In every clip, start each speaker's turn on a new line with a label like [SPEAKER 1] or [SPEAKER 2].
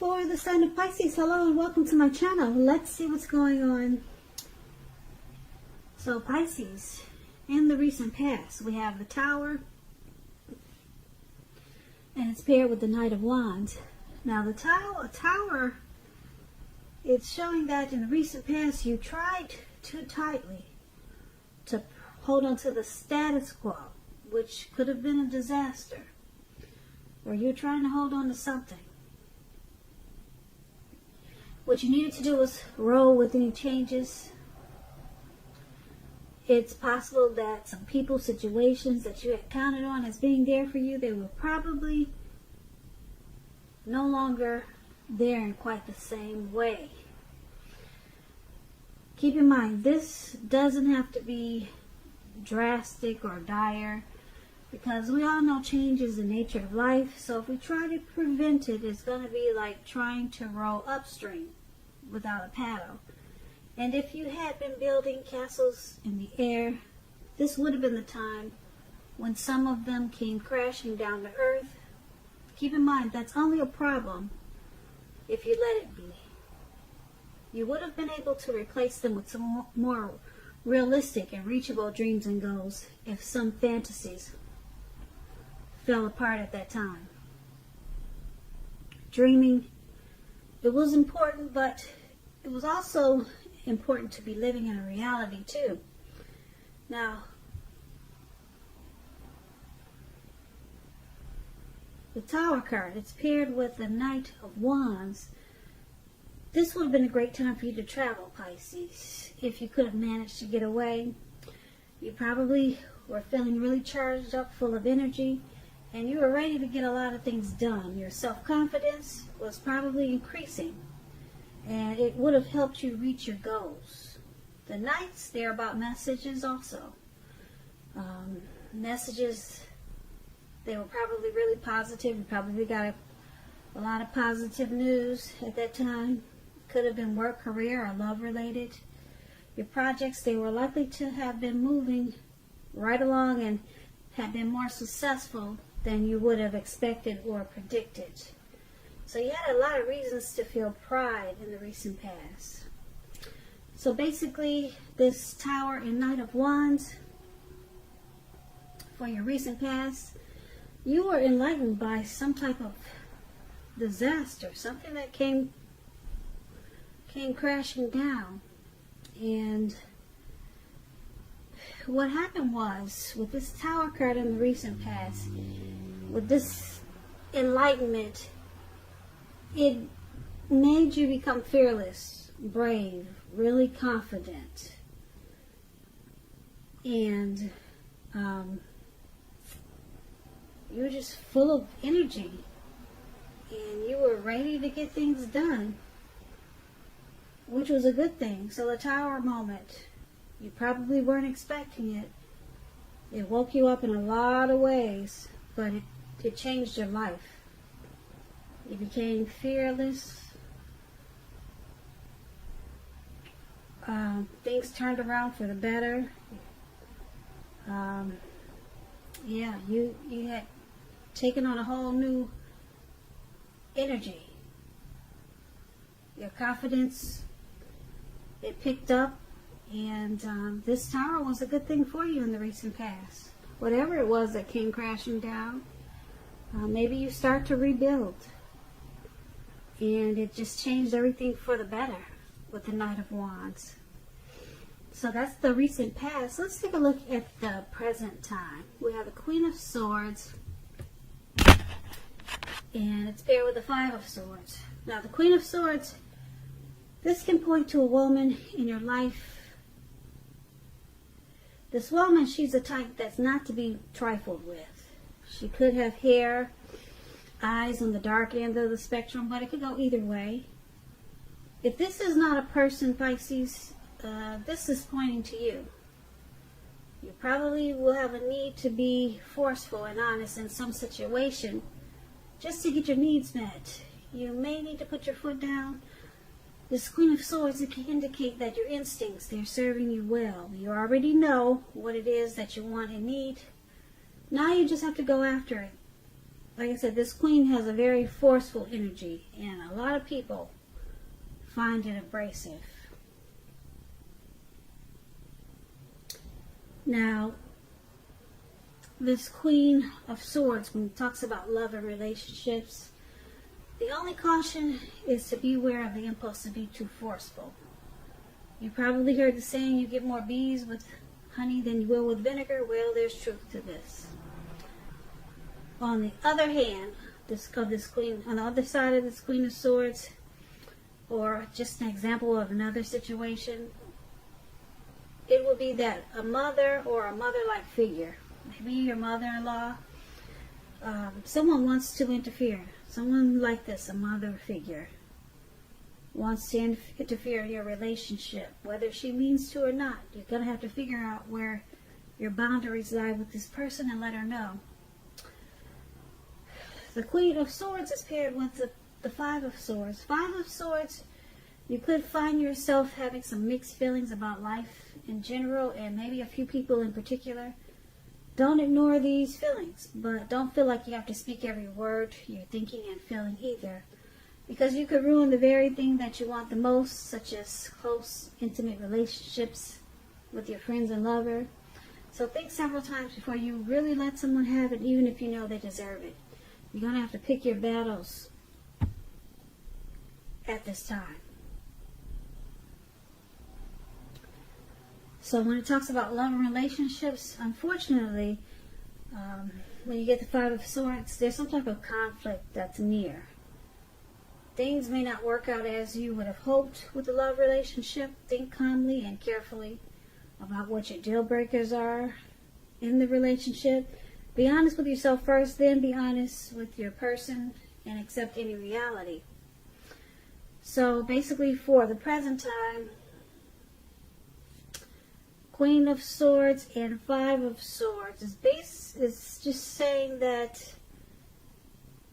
[SPEAKER 1] for the sign of Pisces. Hello and welcome to my channel. Let's see what's going on. So Pisces, in the recent past, we have the Tower, and it's paired with the Knight of Wands. Now the Tower, it's showing that in the recent past you tried too tightly to hold on to the status quo, which could have been a disaster. Or you're trying to hold on to something. What you needed to do was roll with any changes. It's possible that some people, situations that you had counted on as being there for you, they were probably no longer there in quite the same way. Keep in mind, this doesn't have to be drastic or dire, because we all know change is the nature of life. So if we try to prevent it, it's going to be like trying to row upstream without a paddle. And if you had been building castles in the air, this would have been the time when some of them came crashing down to earth. Keep in mind, that's only a problem if you let it be. You would have been able to replace them with some more realistic and reachable dreams and goals if some fantasies fell apart at that time. Dreaming, it was important, but it was also important to be living in a reality too. Now, the Tower card, it's paired with the Knight of Wands. This would have been a great time for you to travel, Pisces. If you could have managed to get away, you probably were feeling really charged up, full of energy, and you were ready to get a lot of things done. Your self-confidence was probably increasing, and it would have helped you reach your goals. The Knights, they're about messages also. Messages, they were probably really positive. You probably got a lot of positive news at that time. Could have been work, career, or love related. Your projects, they were likely to have been moving right along and have been more successful than you would have expected or predicted. So you had a lot of reasons to feel pride in the recent past. So basically, this Tower and Knight of Wands, for your recent past, you were enlightened by some type of disaster, something that came crashing down. And what happened was, with this Tower card in the recent past, with this enlightenment, it made you become fearless, brave, really confident, and you were just full of energy, and you were ready to get things done, which was a good thing. So the Tower moment, you probably weren't expecting it. It woke you up in a lot of ways, but it changed your life. You became fearless. Things turned around for the better. Yeah, you had taken on a whole new energy. Your confidence, it picked up, and this Tower was a good thing for you in the recent past. Whatever it was that came crashing down, maybe you start to rebuild. And it just changed everything for the better with the Knight of Wands. So that's the recent past. Let's take a look at the present time. We have the Queen of Swords, and it's paired with the Five of Swords. Now the Queen of Swords, this can point to a woman in your life. This woman, she's a type that's not to be trifled with. She could have hair, eyes on the dark end of the spectrum, but it could go either way. If this is not a person, Pisces, this is pointing to you. You probably will have a need to be forceful and honest in some situation just to get your needs met. You may need to put your foot down. This Queen of Swords, it can indicate that your instincts, they're serving you well. You already know what it is that you want and need. Now you just have to go after it. like I said, this queen has a very forceful energy, and a lot of people find it abrasive. Now, this Queen of Swords, when it talks about love and relationships, the only caution is to beware of the impulse to be too forceful. You probably heard the saying, you get more bees with honey than you will with vinegar. Well, there's truth to this. On the other hand, this queen, on the other side of this Queen of Swords, or just an example of another situation, it would be that a mother or a mother-like figure, maybe your mother-in-law, someone wants to interfere. Someone like this, a mother figure, wants to interfere in your relationship, whether she means to or not. You're going to have to figure out where your boundaries lie with this person and let her know. The Queen of Swords is paired with the Five of Swords. Five of Swords, you could find yourself having some mixed feelings about life in general, and maybe a few people in particular. Don't ignore these feelings, but don't feel like you have to speak every word you're thinking and feeling either, because you could ruin the very thing that you want the most, such as close, intimate relationships with your friends and lover. So think several times before you really let someone have it, even if you know they deserve it. You're going to have to pick your battles at this time. So when it talks about love and relationships, unfortunately, when you get the Five of Swords, there's some type of conflict that's near. Things may not work out as you would have hoped with the love relationship. Think calmly and carefully about what your deal breakers are in the relationship. Be honest with yourself first, then be honest with your person and accept any reality. So basically, for the present time, Queen of Swords and Five of Swords is just saying that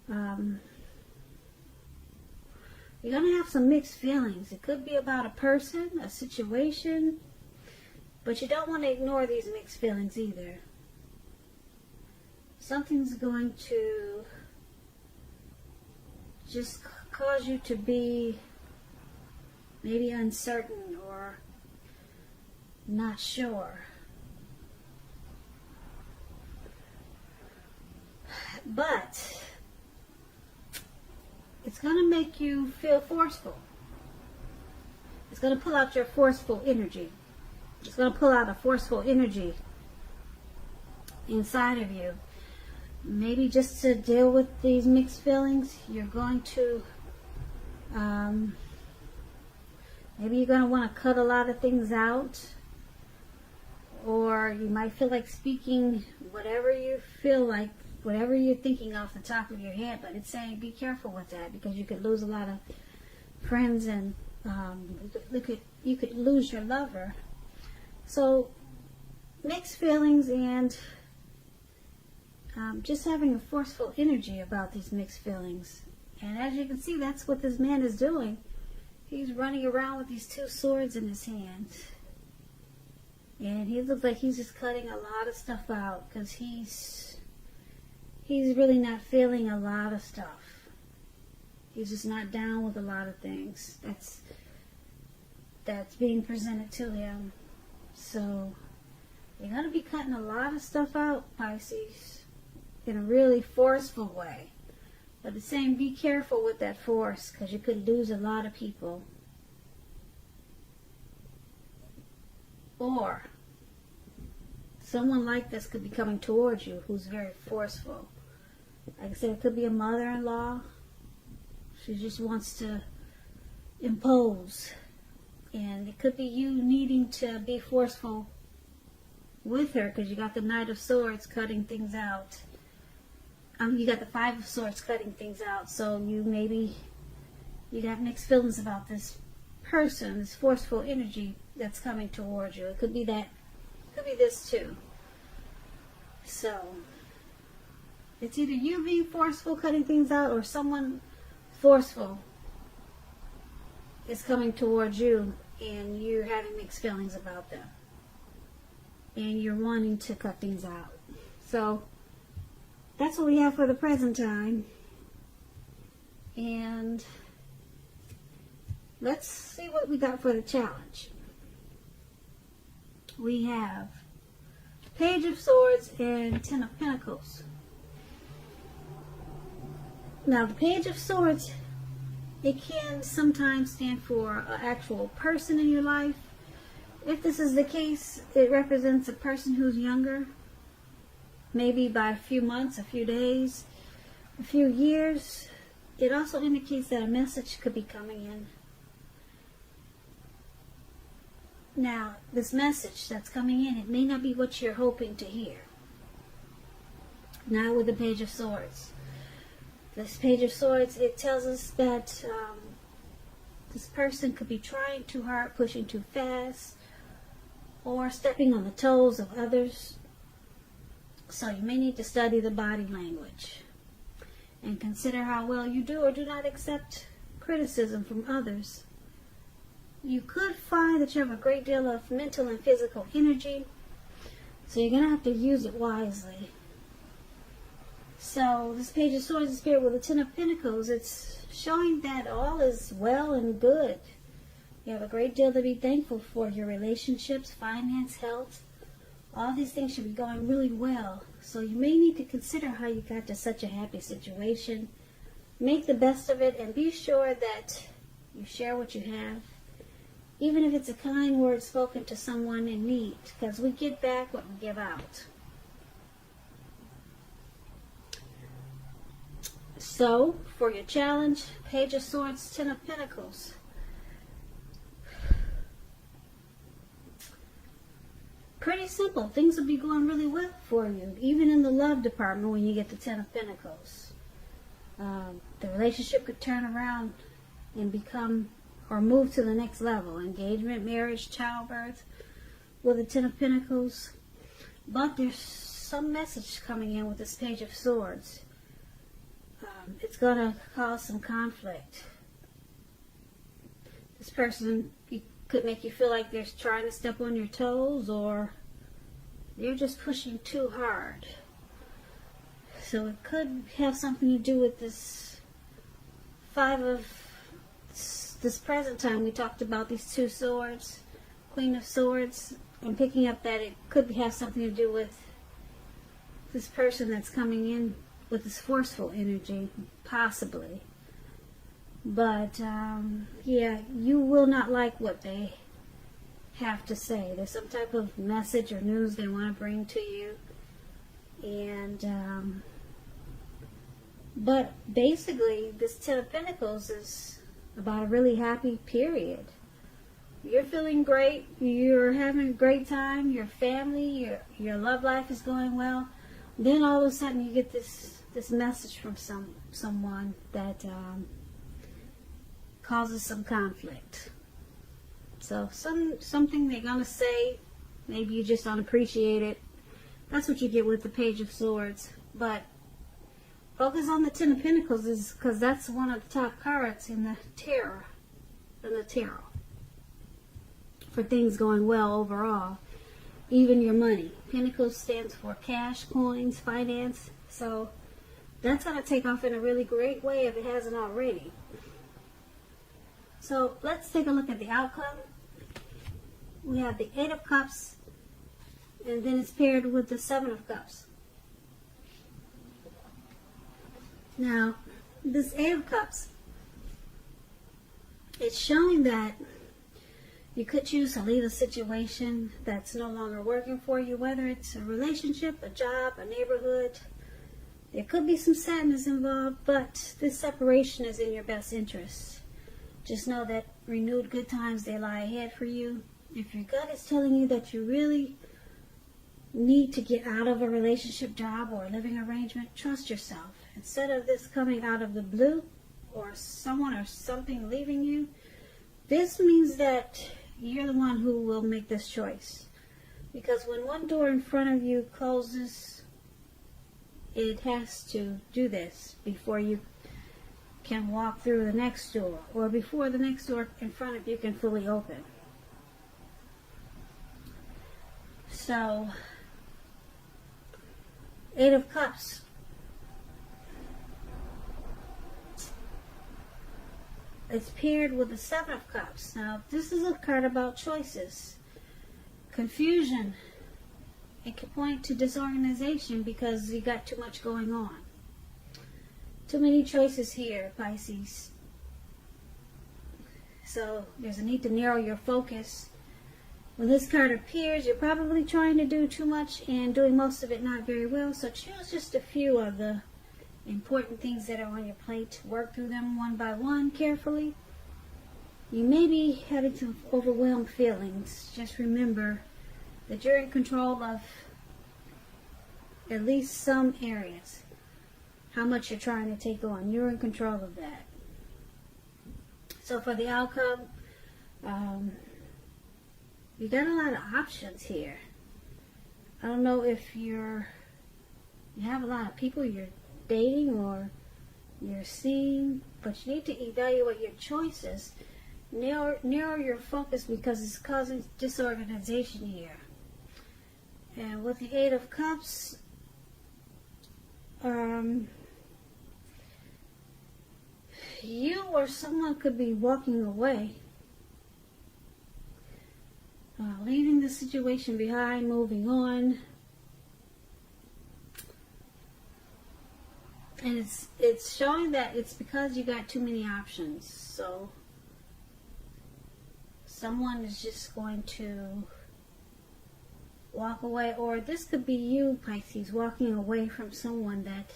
[SPEAKER 1] you're going to have some mixed feelings. It could be about a person, a situation, but you don't want to ignore these mixed feelings either. Something's going to just cause you to be maybe uncertain or not sure. But it's going to make you feel forceful. It's going to pull out your forceful energy. It's going to pull out a forceful energy inside of you. Maybe just to deal with these mixed feelings, you're going to maybe you're going to want to cut a lot of things out, or you might feel like speaking whatever you feel like, whatever you're thinking off the top of your head. But it's saying be careful with that, because you could lose a lot of friends, and you could lose your lover. So mixed feelings, and just having a forceful energy about these mixed feelings. And as you can see, that's what this man is doing. He's running around with these two swords in his hands. And he looks like he's just cutting a lot of stuff out, because he's really not feeling a lot of stuff. He's just not down with a lot of things that's being presented to him. So you're going to be cutting a lot of stuff out, Pisces, in a really forceful way. But it's saying be careful with that force, because you could lose a lot of people. Or someone like this could be coming towards you who's very forceful. Like I said, it could be a mother-in-law. She just wants to impose. And it could be you needing to be forceful with her, because you got the Knight of Swords cutting things out. You got the Five of Swords cutting things out. So you got mixed feelings about this person, this forceful energy that's coming towards you. It could be that. It could be this too. So it's either you being forceful, cutting things out, or someone forceful is coming towards you, and you're having mixed feelings about them, and you're wanting to cut things out. So that's what we have for the present time. And let's see what we got for the challenge. We have Page of Swords and Ten of Pentacles. Now, the Page of Swords, it can sometimes stand for an actual person in your life. If this is the case, it represents a person who's younger, maybe by a few months, a few days, a few years. It also indicates that a message could be coming in. Now, this message that's coming in, it may not be what you're hoping to hear. Now with the Page of Swords. This Page of Swords, it tells us that this person could be trying too hard, pushing too fast, or stepping on the toes of others. So you may need to study the body language and consider how well you do or do not accept criticism from others. You could find that you have a great deal of mental and physical energy, so you're going to have to use it wisely. So this Page of Swords is paired with the Ten of Pentacles. It's showing that all is well and good. You have a great deal to be thankful for. Your relationships, finance, health, all these things should be going really well. So you may need to consider how you got to such a happy situation. Make the best of it and be sure that you share what you have. Even if it's a kind word spoken to someone in need, because we get back what we give out. So, for your challenge, Page of Swords, Ten of Pentacles. Pretty simple. Things will be going really well for you, even in the love department when you get the Ten of Pentacles. The relationship could turn around and become or move to the next level. Engagement, marriage, childbirth with the Ten of Pentacles. But there's some message coming in with this Page of Swords. It's going to cause some conflict. This person could make you feel like they're trying to step on your toes, or they're just pushing too hard. So it could have something to do with this this present time. We talked about these two swords, Queen of Swords. I'm picking up that it could have something to do with this person that's coming in with this forceful energy, possibly. But, yeah, you will not like what they have to say. There's some type of message or news they want to bring to you. And, but basically, this Ten of Pentacles is about a really happy period. You're feeling great. You're having a great time. Your family, your love life is going well. Then all of a sudden you get this message from someone that causes some conflict. So something they're gonna say, maybe you just don't appreciate it. That's what you get with the Page of Swords. But focus on the Ten of Pentacles, is because that's one of the top cards in the tarot. For things going well overall, even your money. Pentacles stands for cash, coins, finance. So that's going to take off in a really great way if it hasn't already. So let's take a look at the outcome. We have the Eight of Cups, and then it's paired with the Seven of Cups. Now, this Eight of Cups, it's showing that you could choose to leave a situation that's no longer working for you, whether it's a relationship, a job, a neighborhood. There could be some sadness involved, but this separation is in your best interest. Just know that renewed good times, they lie ahead for you. If your gut is telling you that you really need to get out of a relationship, job, or a living arrangement, trust yourself. Instead of this coming out of the blue, or someone or something leaving you, this means that you're the one who will make this choice. Because when one door in front of you closes, it has to do this before you can walk through the next door, or before the next door in front of you can fully open. So, Eight of Cups. it's paired with the Seven of Cups. Now, this is a card about choices, confusion. It can point to disorganization because you got too much going on. Too many choices here, Pisces. So there's a need to narrow your focus. When this card appears, you're probably trying to do too much and doing most of it not very well. So choose just a few of the important things that are on your plate. Work through them one by one carefully. You may be having some overwhelmed feelings. Just remember that you're in control of at least some areas. How much you're trying to take on, you're in control of that. So for the outcome, you got a lot of options here. I don't know if you have a lot of people you're dating or you're seeing, but you need to evaluate your choices. Narrow your focus because it's causing disorganization here. And with the Eight of Cups, you or someone could be walking away, leaving the situation behind, moving on. And it's showing that it's because you got too many options. So someone is just going to walk away, or this could be you, Pisces, walking away from someone that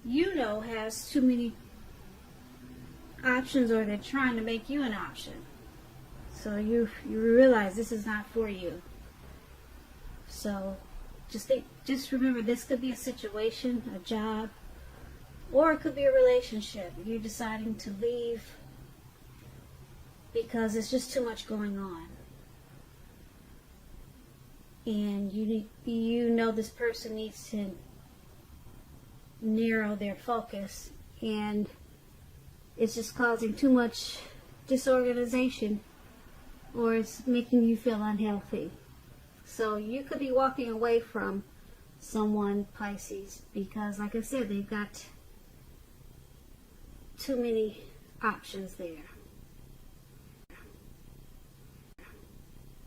[SPEAKER 1] you know has too many options, or they're trying to make you an option. So you realize this is not for you. So just remember, this could be a situation, a job, or it could be a relationship. You're deciding to leave because it's just too much going on. And you know this person needs to narrow their focus, and it's just causing too much disorganization, or it's making you feel unhealthy. So you could be walking away from someone, Pisces, because like I said, they've got too many options there.